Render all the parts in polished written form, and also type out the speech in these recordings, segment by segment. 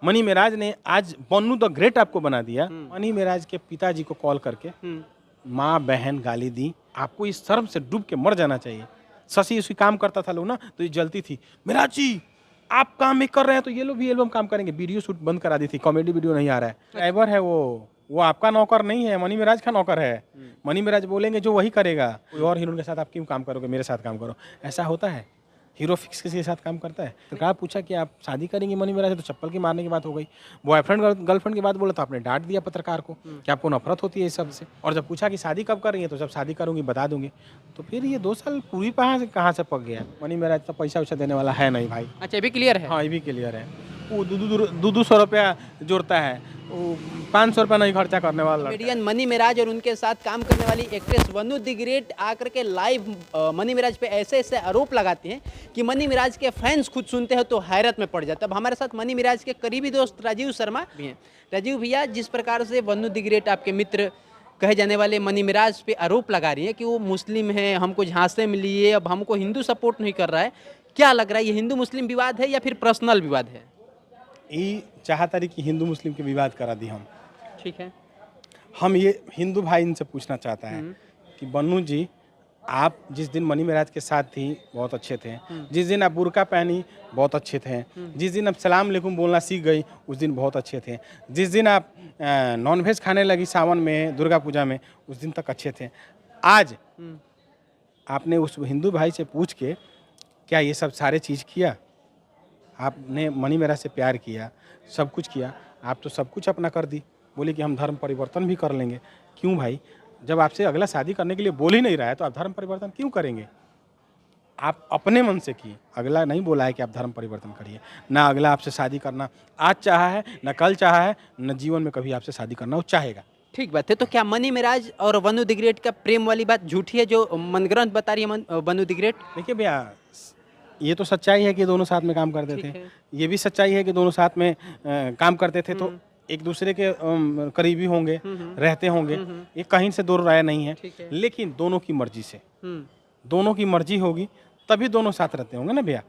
Money Meraj ने आज बन्नू the great आपको बना दिया। मनी मेराज के पिताजी को कॉल करके माँ बहन गाली दी। आपको इस शर्म से डूब के मर जाना चाहिए। शशि उसी काम करता था लोग ना, तो ये जलती थी, मेराज जी आप काम में कर रहे हैं तो ये लोग भी एल्बम काम करेंगे। वीडियो शूट बंद करा दी थी, कॉमेडी वीडियो नहीं आ रहा है। ड्राइवर है वो आपका नौकर नहीं है, मनी मेराज का नौकर है। मनी मेराज बोलेंगे जो वही करेगा। कोई और हीरो के साथ आप क्यों काम करोगे, मेरे साथ काम करो। ऐसा होता है? हीरो फिक्स किसी के साथ काम करता है? तो कहा पूछा कि आप शादी करेंगे मनी मेराज से, तो चप्पल की मारने की बात हो गई। बॉयफ्रेंड गर्लफ्रेंड की बात बोला तो आपने डांट दिया पत्रकार को कि आपको नफरत होती है इस सब से। और जब पूछा कि शादी कब कर रही है, तो जब शादी करूंगी बता दूंगी। तो फिर ये 2 साल पूरी कहाँ से पक गया। मनी मेराज तो पैसा वैसा देने वाला है नहीं भाई। अच्छा, ये भी क्लियर है। हाँ, ये भी क्लियर है। वो 200 रुपया जोड़ता है, वो 500 रुपया नहीं खर्चा करने वाला लड़का है। कॉमेडियन मनी मेराज और उनके साथ काम करने वाली एक्ट्रेस वनु द ग्रेट आकर के लाइव मनी मेराज पे ऐसे ऐसे आरोप लगाती हैं कि मनी मेराज के फैंस खुद सुनते हैं तो हैरत में पड़ जाते हैं। अब हमारे साथ मनी मेराज के करीबी दोस्त राजीव शर्मा भी हैं। राजीव भैया, जिस प्रकार से वनु द ग्रेट आपके मित्र कहे जाने वाले मनी मेराज पे आरोप लगा रही है कि वो मुस्लिम है, हमको झांसे में लिए, अब हमको हिंदू सपोर्ट नहीं कर रहा है, क्या लग रहा है, ये हिंदू मुस्लिम विवाद है या फिर पर्सनल विवाद है? ये चाहता रही कि हिंदू मुस्लिम के विवाद करा दी ठीक है। हम ये हिंदू भाई इनसे पूछना चाहता है कि बन्नू जी, आप जिस दिन मनी मेराज के साथ थी बहुत अच्छे थे। जिस दिन आप बुर्का पहनी बहुत अच्छे थे। जिस दिन आप सलाम अलैकुम बोलना सीख गई उस दिन बहुत अच्छे थे। जिस दिन आप नॉनवेज खाने लगी सावन में, दुर्गा पूजा में, उस दिन तक अच्छे थे। आज आपने उस हिंदू भाई से पूछ के क्या ये सब सारे चीज़ किया? आपने मनी मेराज से प्यार किया, सब कुछ किया, आप तो सब कुछ अपना कर दी। बोले कि हम धर्म परिवर्तन भी कर लेंगे। क्यों भाई? जब आपसे अगला शादी करने के लिए बोल ही नहीं रहा है तो आप धर्म परिवर्तन क्यों करेंगे? आप अपने मन से किए, अगला नहीं बोला है कि आप धर्म परिवर्तन करिए। ना अगला आपसे शादी करना आज चाहा है, ना कल चाहा है, न जीवन में कभी आपसे शादी करना वो चाहेगा। ठीक बात है। तो क्या मनी मेराज और वनु द ग्रेट का प्रेम वाली बात झूठी है जो मनगढ़ंत बता रही है वनु द ग्रेट? देखिए भैया, ये तो सच्चाई है कि दोनों साथ में काम करते थे। ये भी सच्चाई है कि दोनों साथ में काम करते थे तो एक दूसरे के करीबी होंगे, रहते होंगे। ये कहीं से दूर राय नहीं है। लेकिन दोनों की मर्जी से, दोनों की मर्जी होगी तभी दोनों साथ रहते होंगे ना भैया।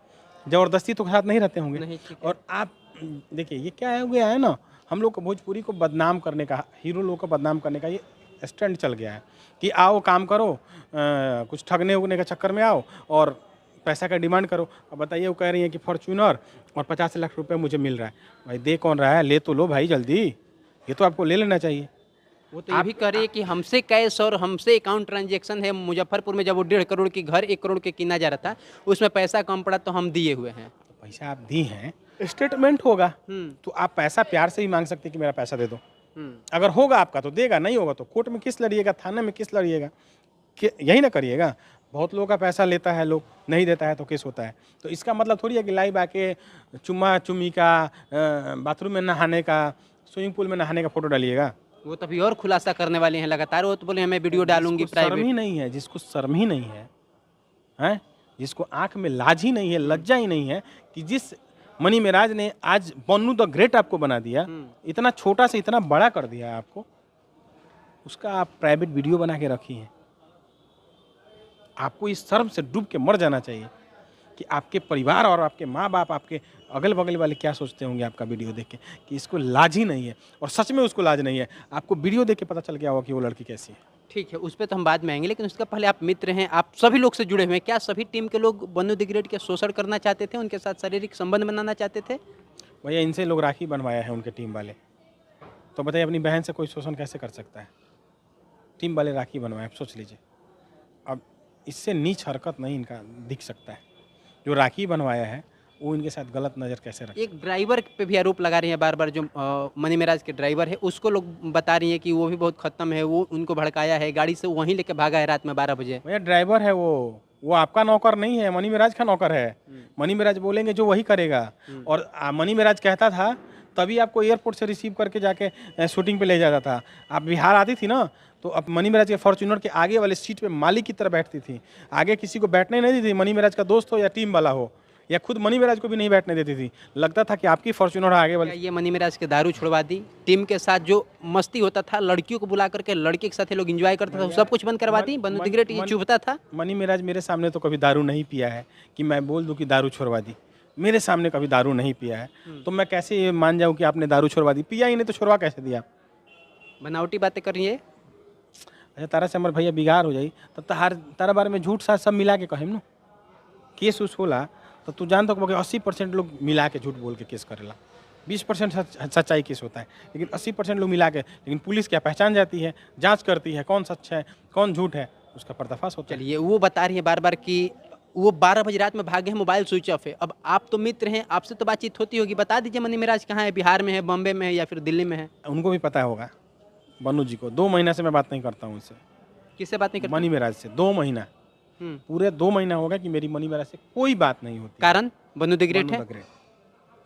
जबरदस्ती तो साथ नहीं रहते होंगे। और आप देखिए ये क्या है गया है ना, हम लोग को भोजपुरी को बदनाम करने का, हीरो लोग को बदनाम करने का ये स्टैंड चल गया है कि आओ काम करो, कुछ ठगने उगने के चक्कर में आओ और पैसा का डिमांड करो। अब बताइए, वो कह रही है कि फॉर्च्यूनर और 50 लाख रुपए मुझे मिल रहा है। भाई दे कौन रहा है? ले तो लो भाई जल्दी, ये तो आपको ले लेना चाहिए। वो तो ये भी कह रही है कि हमसे कैश और हमसे अकाउंट ट्रांजैक्शन है। मुजफ्फरपुर में जब वो 1.5 करोड़ की घर 1 करोड़ के किना जा रहा था, उसमें पैसा कम पड़ा तो हम दिए हुए हैं। तो पैसा आप दी हैं, स्टेटमेंट होगा तो आप पैसा प्यार से ही मांग सकते कि मेरा पैसा दे दो। अगर होगा आपका तो देगा, नहीं होगा तो कोर्ट में किस लड़िएगा, थाने में किस लड़िएगा, यही ना करिएगा। बहुत लोगों का पैसा लेता है, लोग नहीं देता है तो केस होता है। तो इसका मतलब थोड़ी है कि लाइव आके चुम्मा चुम्मी का, बाथरूम में नहाने का, स्विमिंग पूल में नहाने का फोटो डालिएगा। वो तभी और खुलासा करने वाले हैं लगातार। वो तो बोले मैं वीडियो डालूंगी शर्म ही प्राइवेट। नहीं है, जिसको शर्म ही नहीं है, हैं, जिसको आंख में लाज ही नहीं है, लज्जा ही नहीं है कि जिस मनी मेराज ने आज बन्नू द ग्रेट आपको बना दिया, इतना छोटा से इतना बड़ा कर दिया आपको, उसका आप प्राइवेट वीडियो बना के रखी हैं। आपको इस शर्म से डूब के मर जाना चाहिए कि आपके परिवार और आपके माँ बाप, आपके अगल बगल वाले क्या सोचते होंगे आपका वीडियो देख के कि इसको लाज ही नहीं है। और सच में उसको लाज नहीं है। आपको वीडियो देख के पता चल गया होगा कि वो लड़की कैसी है। ठीक है, उस पर तो हम बाद में आएंगे, लेकिन उसका पहले आप मित्र हैं, आप सभी लोग से जुड़े हुए हैं। क्या सभी टीम के लोग वनु द ग्रेट के शोषण करना चाहते थे, उनके साथ शारीरिक संबंध बनाना चाहते थे? भैया इनसे लोग राखी बनवाया है उनके टीम वाले, तो बताइए अपनी बहन से कोई शोषण कैसे कर सकता है? टीम वाले राखी बनवाए, आप सोच लीजिए। अब इससे नीच हरकत नहीं इनका दिख सकता है। जो राखी बनवाया है वो इनके साथ गलत नज़र कैसे रखे? एक ड्राइवर पे भी आरोप लगा रही है बार बार, जो मनी मेराज के ड्राइवर है उसको लोग बता रही है कि वो भी बहुत खत्म है, वो उनको भड़काया है, गाड़ी से वहीं लेके भागा है रात में 12 बजे। भैया ड्राइवर है वो आपका नौकर नहीं है, मनी मेराज का नौकर है। मनी मेराज बोलेंगे जो वही करेगा। और मनी मेराज कहता था तभी आपको एयरपोर्ट से रिसीव करके जाके शूटिंग पे ले जाता था। आप बिहार आती थी ना, तो अब मनी मेराज के फॉर्च्यूनर के आगे वाले सीट पे मालिक की तरह बैठती थी। आगे किसी को बैठने नहीं देती थी, मनी मेराज का दोस्त हो या टीम वाला हो, या खुद मनी मेराज को भी नहीं बैठने देती थी। लगता था कि आपकी फॉर्च्यूनर आगे वाले। ये मनी मेराज के दारू छुड़वा दी, टीम के साथ जो मस्ती होता था, लड़कियों को बुला करके लड़के के साथ ये लोग एंजॉय करता था, सब कुछ बंद करवा दी। वनु द ग्रेट ये चुभता था। मनी मेराज मेरे सामने तो कभी दारू नहीं पिया है कि मैं बोल दूं कि दारू छोड़वा दी। मेरे सामने कभी दारू नहीं पिया है, तो मैं कैसे ये मान जाऊं कि आपने दारू छोड़वा दी? पिया ही नहीं तो छोड़वा कैसे दिया? बनावटी बातें कर रही है। अच्छा तारा से हमारे भैया बिगाड़ हो जाई तब तारा बारे में झूठ साथ सब मिला के कहेम न केस उस होला तो तू जानता हो कि 80% लोग मिला के झूठ बोल के केस करेला, 20% सच्चाई केस होता है, लेकिन 80% लोग मिला के, लेकिन पुलिस क्या पहचान जाती है, जांच करती है कौन सच है कौन झूठ है, उसका पर्दाफाश होता है। चलिए, वो बता रही है बार बार कि वो 12 बजे रात में भागे हैं, मोबाइल स्विच ऑफ है। अब आप तो मित्र हैं, आपसे तो बातचीत होती होगी, बता दीजिए मनी मिराज कहाँ है, बिहार में है, बॉम्बे में है या फिर दिल्ली में है? उनको भी पता होगा, बन्नू जी को। 2 महीना से मैं बात नहीं करता हूँ उनसे, किससे बात नहीं करते? मनी मिराज से। 2 महीना, पूरे 2 महीना हो गया कि मेरी मनी मिराज से कोई बात नहीं होती। कारण बन्नू द ग्रेट बन्नू है। द ग्रेट,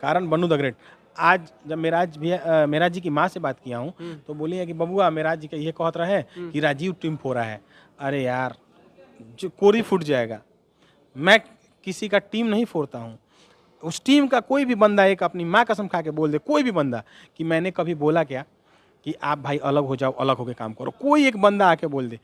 कारण बन्नू द ग्रेट। आज जब मेराज जी की माँ से बात किया हूँ तो बोली है कि बबुआ मेराज जी का ये कहत रहे कि राजीव टीम फोड़ा है। अरे यार, जो कोरी फूट जाएगा। मैं किसी का टीम नहीं फोड़ता हूँ। उस टीम का कोई भी बंदा एक अपनी माँ कसम खा के बोल दे, कोई भी बंदा, कि मैंने कभी बोला क्या कि आप भाई अलग हो जाओ, अलग होके काम करो। कोई एक बंदा आके बोल दे,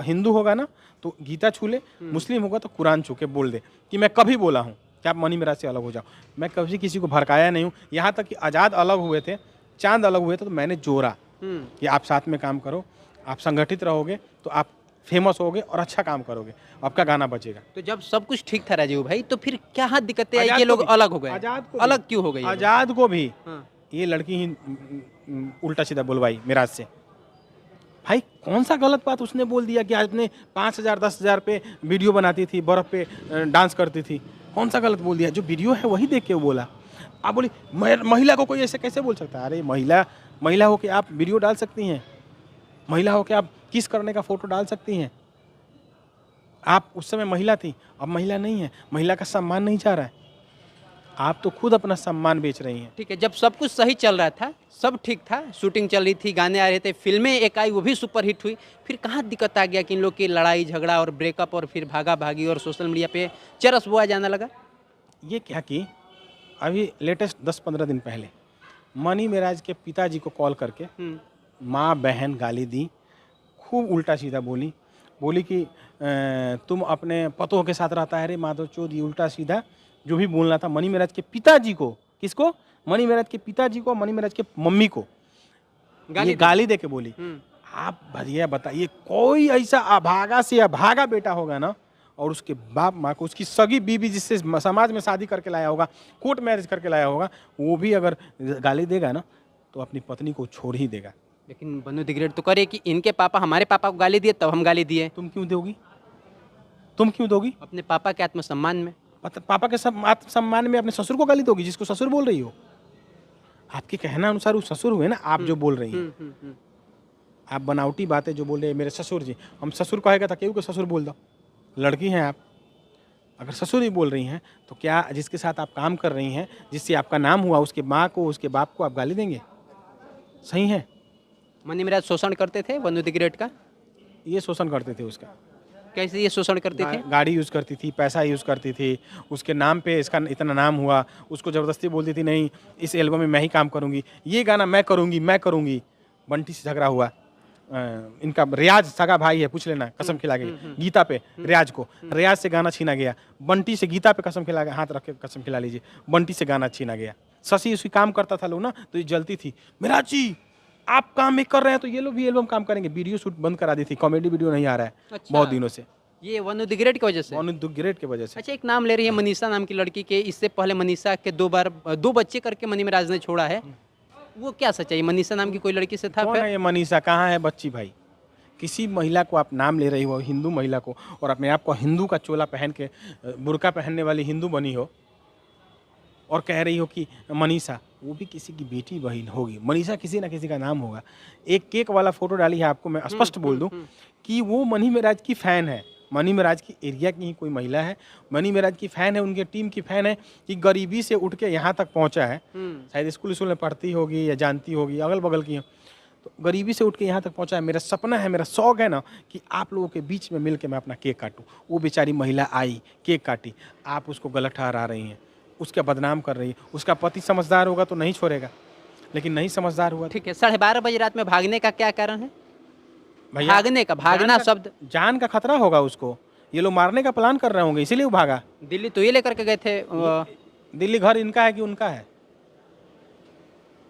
हिंदू होगा ना तो गीता छू ले, मुस्लिम होगा तो कुरान छू के बोल दे कि मैं कभी बोला हूँ कि आप मनी मिराज से अलग हो जाओ। मैं कभी किसी को भड़काया नहीं हूँ। यहाँ तक कि आज़ाद अलग हुए थे, चांद अलग हुए थे, तो मैंने जोड़ा कि आप साथ में काम करो, आप संगठित रहोगे तो आप फेमस होगे और अच्छा काम करोगे, आपका गाना बचेगा। तो जब सब कुछ ठीक था राजीव भाई, तो फिर क्या हाथ दिक्कतें आई आजाद कि को लोग भी- अलग हो गए? आजाद को अलग भी- क्यों हो गए ये लोग? आज़ाद को भी हाँ। ये लड़की ही उल्टा सीधा बुलवाई मिराज से। भाई कौन सा गलत बात उसने बोल दिया कि आपने 5,000 10,000 पे वीडियो बनाती थी, बर्फ पे डांस करती थी? कौन सा गलत बोल दिया? जो वीडियो है वही देख के वो बोला। आप बोली महिला को कोई ऐसे कैसे बोल सकता है? अरे महिला हो के आप वीडियो डाल सकती हैं, महिला हो के आप किस करने का फोटो डाल सकती हैं। आप उस समय महिला थी, अब महिला नहीं है, महिला का सम्मान नहीं चाह रहा है। आप तो खुद अपना सम्मान बेच रही हैं। ठीक है, जब सब कुछ सही चल रहा था, सब ठीक था, शूटिंग चल रही थी, गाने आ रहे थे, फिल्में एक आई वो भी सुपर हिट हुई, फिर कहाँ दिक्कत आ गया कि इन लोग की लड़ाई झगड़ा और ब्रेकअप और फिर भागा भागी और सोशल मीडिया पे चरस बोया जाने लगा? ये क्या कि अभी लेटेस्ट 10-15 दिन पहले मनी मिराज के पिताजी को कॉल करके माँ बहन गाली दी, खूब उल्टा सीधा बोली कि तुम अपने पतों के साथ रहता है रे माधव चौध। ये उल्टा सीधा जो भी बोलना था मनी मिराज के पिताजी को। किसको? मनी मिराज के पिताजी को, मनी मिराज के मम्मी को गाली दे के बोली। आप भैया बताइए, कोई ऐसा अभागा से अभागा बेटा होगा ना, और उसके बाप माँ को, उसकी सगी बीबी जिससे समाज में शादी करके लाया होगा, कोर्ट मैरिज करके लाया होगा, वो भी अगर गाली देगा ना तो अपनी पत्नी को छोड़ ही देगा। लेकिन बन्नू द ग्रेट तो करे कि इनके पापा हमारे पापा को गाली दिए तब हम गाली दिए। तुम क्यों दोगी? तुम क्यों दोगी? अपने पापा के आत्मसम्मान में। पापा के आत्मसम्मान में अपने ससुर को गाली दोगी, जिसको ससुर बोल रही हो? आपके कहना अनुसार वो ससुर हुए ना, आप जो बोल रही हैं। आप बनावटी बातें जो बोल रहे हैं, मेरे ससुर जी, हम ससुर कहेगा था क्यों को ससुर बोल दो? लड़की हैं आप, अगर ससुर ही बोल रही हैं तो क्या जिसके साथ आप काम कर रही हैं, जिससे आपका नाम हुआ, उसके माँ को, उसके बाप को आप गाली देंगे? सही है? मनी मिराज शोषण करते थे बन्नू द ग्रेट का? ये शोषण करते थे उसका। कैसे ये शोषण करते थे? गाड़ी यूज़ करती थी, पैसा यूज़ करती थी, उसके नाम पे इसका इतना नाम हुआ, उसको ज़बरदस्ती बोलती थी नहीं इस एल्बम में मैं ही काम करूँगी, ये गाना मैं करूँगी। बंटी से झगड़ा हुआ। इनका रियाज सगा भाई है, पूछ लेना, कसम खिला गई गीता पे रियाज को, रियाज से गाना छीना गया। बंटी से गीता पे कसम खिला गया, हाथ रख के कसम खिला लीजिए, बंटी से गाना छीना गया। शशि उसी काम करता था लोग ना, तो ये जलती थी, मिराज जी आप काम एक कर रहे हैं तो ये लोग भी एल्बम काम करेंगे। वीडियो शूट बंद करा दी थी, कॉमेडी वीडियो नहीं आ रहा है बहुत दिनों से, ये बन्नू द ग्रेट की वजह से। बन्नू द ग्रेट की वजह से। अच्छा, एक नाम ले रही है मनीषा नाम की लड़की के, इससे पहले मनीषा के 2 बच्चे करके मनी मिराज ने छोड़ा है, वो क्या सच्चाई? मनीषा नाम की कोई लड़की से था? कौन है ये मनीषा? कहाँ है बच्ची भाई? किसी महिला को आप नाम ले रही हो, हिंदू महिला को, और अपने आप को हिंदू का चोला पहन के बुर्का पहनने वाली हिंदू बनी हो और कह रही हो कि मनीषा, वो भी किसी की बेटी बहन होगी। मनीषा किसी ना किसी का नाम होगा। एक केक वाला फोटो डाली है, आपको मैं स्पष्ट बोल दूं कि वो मनी मिराज की फ़ैन है, मनी मिराज की एरिया की ही कोई महिला है, मनी मिराज की फ़ैन है, उनके टीम की फ़ैन है, कि गरीबी से उठ के यहाँ तक पहुँचा है। शायद स्कूल में पढ़ती होगी या जानती होगी, अगल बगल की, तो गरीबी से उठ के यहाँ तक पहुँचा है। मेरा सपना है, मेरा शौक़ है ना कि आप लोगों के बीच में मिल के मैं अपना केक काटूँ। वो बेचारी महिला आई, केक काटी, आप उसको गलत ठहरा रही हैं, उसका बदनाम कर रही है। उसका पति समझदार होगा तो नहीं छोड़ेगा, लेकिन नहीं समझदार हुआ। ठीक है, 12:30 बजे रात में भागने का क्या कारण है? भैया, भागना शब्द, जान का खतरा होगा उसको, ये लोग मारने का प्लान कर रहे होंगे, इसीलिए वो भागा। दिल्ली तो ये लेकर के गए थे दिल्ली घर इनका है कि उनका है?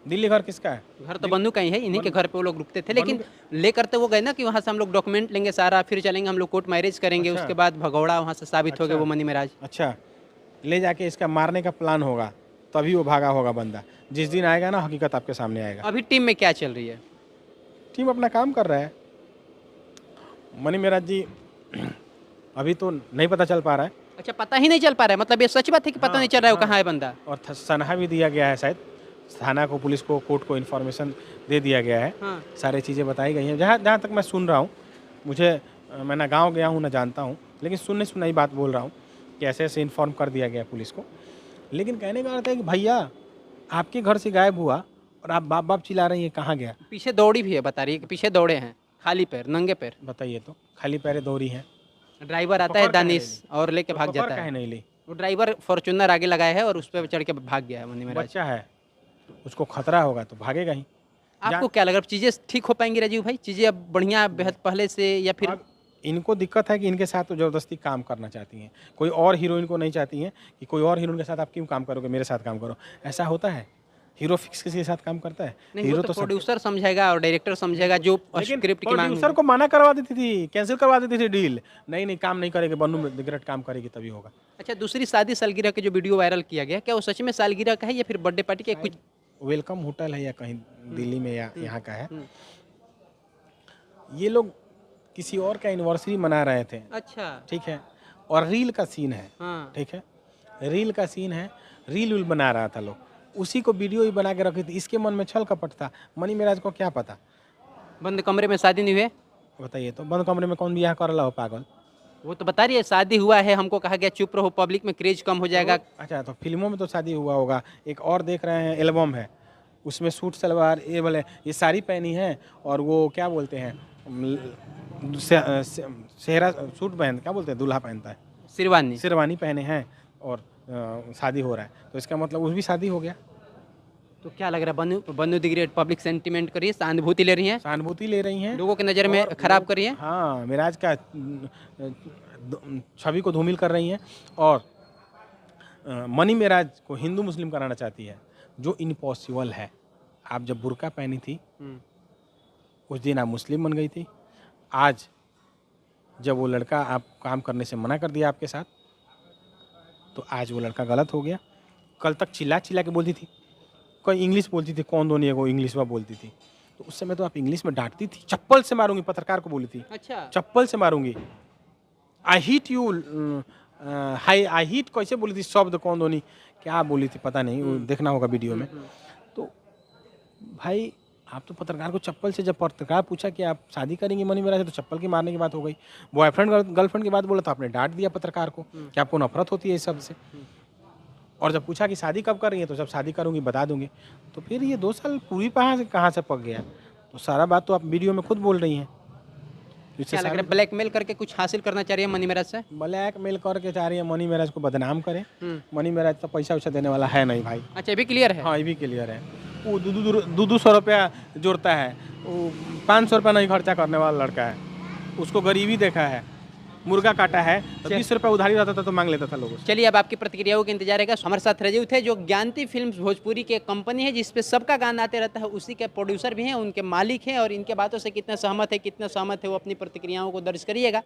दिल्ली घर किसका है? घर तो बन्नू का ही है, इन्हीं के घर पे वो लोग रुकते थे, लेकिन लेकर तो वो गए ना कि वहाँ से हम लोग डॉक्यूमेंट लेंगे सारा, फिर चलेंगे हम लोग कोर्ट मैरिज करेंगे, अच्छा। उसके बाद भगौड़ा वहाँ से साबित हो गया वो मनी महाराज। अच्छा, ले जाके इसका मारने का प्लान होगा, तभी वो भागा होगा बंदा। जिस दिन आएगा ना, हकीकत आपके सामने आएगा। अभी टीम में क्या चल रही है? टीम अपना काम कर रहा है। मनी महाराज जी अभी तो नहीं पता चल पा रहा है, अच्छा, पता ही नहीं चल पा रहा है, मतलब ये सच बात है कि पता नहीं चल रहा है वो कहाँ है बंदा? और सनहा भी दिया गया है, शायद थाना को, पुलिस को, कोर्ट को इन्फॉर्मेशन दे दिया गया है। हाँ। सारी चीज़ें बताई गई हैं, जहाँ जहाँ तक मैं सुन रहा हूँ। मुझे मैं ना गाँव गया हूँ ना जानता हूँ, लेकिन सुनने सुनाई बात बोल रहा हूँ कि ऐसे ऐसे इन्फॉर्म कर दिया गया पुलिस को। लेकिन कहने का अर्थ है कि भैया आपके घर से गायब हुआ और आप बाप बाप चिल्ला रही हैं, कहाँ गया? पीछे दौड़ी भी है, बता रही है कि पीछे दौड़े हैं, खाली पैर, नंगे पैर। बताइए तो, खाली पैरे दौरी हैं, ड्राइवर आता है पकड़ काहे नहीं दानिश और लेके भाग पकड़ जाता काहे है। नहीं ली? वो ड्राइवर फॉर्च्यूनर आगे लगाया है और उस पर चढ़ के भाग गया है मनी महाराज। बच्चा है, उसको खतरा होगा तो भागेगा ही। आपको क्या लग रहा है, चीजें ठीक हो पाएंगी राजीव भाई? चीजें अब बढ़िया बेहद पहले से, या फिर अब इनको दिक्कत है कि इनके साथ तो ज़बरदस्ती काम करना चाहती हैं। कोई और हीरोइन को नहीं चाहती हैं कि कोई और हीरोइन के साथ आप क्यों काम करोगे, मेरे साथ काम करो। ऐसा होता है? हीरो फिक्स किसी के साथ काम करता है? नहीं, हीरो वो तो सब- प्रोड्यूसर समझेगा और डायरेक्टर समझेगा जो लेकिन स्क्रिप्ट की मांग प्रोड्यूसर को मना करवा देती थी, कैंसिल करवा देती थी डील। नहीं नहीं, काम नहीं करेगी, बन्नू दिग्गज काम करेगी तभी होगा। अच्छा, दूसरी शादी सालगिरह के जो वीडियो वायरल किया गया, क्या वो सच में सालगिरह का है या फिर बर्थडे पार्टी का कुछ? वेलकम होटल है या कहीं दिल्ली में या यहाँ का है। हम्म। ये लोग किसी और का एनिवर्सरी मना रहे थे, अच्छा। ठीक है, और रील का सीन है, हाँ। ठीक है, रील का सीन है, रील उल बना रहा था लोग, उसी को वीडियो ही बना के रखी थी। इसके मन में छल कपट था, मनी महाराज को क्या पता? बंद कमरे में शादी नहीं हुई? बताइए तो, बंद कमरे में कौन ब्याह कर रहा हो पागल? वो तो बता रही है शादी हुआ है, हमको कहा गया चुप रहो, पब्लिक में क्रेज कम हो जाएगा। अच्छा, तो फिल्मों में तो शादी हुआ होगा। एक और देख रहे हैं, एल्बम है, उसमें सूट सलवार ये बोले ये साड़ी पहनी है, और वो क्या बोलते हैं, सेहरा सूट पहन, क्या बोलते हैं, दूल्हा पहनता है, शेरवानी। शेरवानी पहने हैं, और शादी हो रहा है, तो इसका मतलब उस भी शादी हो गया। तो क्या लग रहा है, बन्नू दी ग्रेट पब्लिक सेंटिमेंट करिए, सहानुभूति ले रही है, सहानुभूति ले रही हैं, लोगों की नज़र में खराब करिए। हाँ, मिराज का छवि को धूमिल कर रही हैं, और मनी मिराज को हिंदू मुस्लिम कराना चाहती है, जो इम्पॉसिबल है। आप जब बुर्का पहनी थी उस दिन आप मुस्लिम बन गई थी। आज जब वो लड़का आप काम करने से मना कर दिया आपके साथ, तो आज वो लड़का गलत हो गया। कल तक चिल्ला चिल्ला के बोलती थी, कोई इंग्लिश बोलती थी, कौन दोनों को इंग्लिश में बोलती थी, तो उस समय तो आप इंग्लिश में डांटती थी, चप्पल से मारूंगी, पत्रकार को बोली थी, अच्छा। चप्पल से मारूंगी, आई हीट यू, आई हीट कैसे बोली थी, शब्द कौन दोनी क्या बोली थी पता नहीं, वो देखना होगा वीडियो में। तो भाई आप तो पत्रकार को चप्पल से, जब पत्रकार पूछा कि आप शादी करेंगे मनी महाराज से, तो चप्पल की मारने की बात हो गई। बॉयफ्रेंड गर्लफ्रेंड की बात बोला तो आपने डांट दिया पत्रकार को कि आपको नफरत होती है इस सब से। और जब पूछा कि शादी कब कर रही है, तो जब शादी करूंगी बता दूंगी। तो फिर ये 2 साल पूरी कहाँ से पक गया? तो सारा बात तो आप वीडियो में खुद बोल रही हैं। क्या लग रहा है, ब्लैकमेल करके कुछ हासिल करना चाह रही है मनी महाराज से? ब्लैकमेल करके चाह रही है मनी महाराज को बदनाम करें। मनी महाराज तो पैसा वैसा देने वाला है नहीं भाई। अच्छा, ये भी क्लियर है। हाँ, ये भी क्लियर है। वो 200 रुपया जोड़ता है, वो 500 रुपया नहीं खर्चा करने वाला लड़का है। उसको गरीबी देखा है, मुर्गा काटा है तो 20 रुपया उधारी रहता था तो मांग लेता था लोगों से। चलिए, अब आपकी प्रतिक्रियाओं का इंतजार रहेगा। हमारे साथ राजीव थे, जो ज्ञानती फिल्म्स भोजपुरी के कंपनी है जिसपे सबका गाना आते रहता है, उसी के प्रोड्यूसर भी हैं, उनके मालिक हैं, और इनके बातों से कितना सहमत है वो अपनी प्रतिक्रियाओं को दर्ज करिएगा।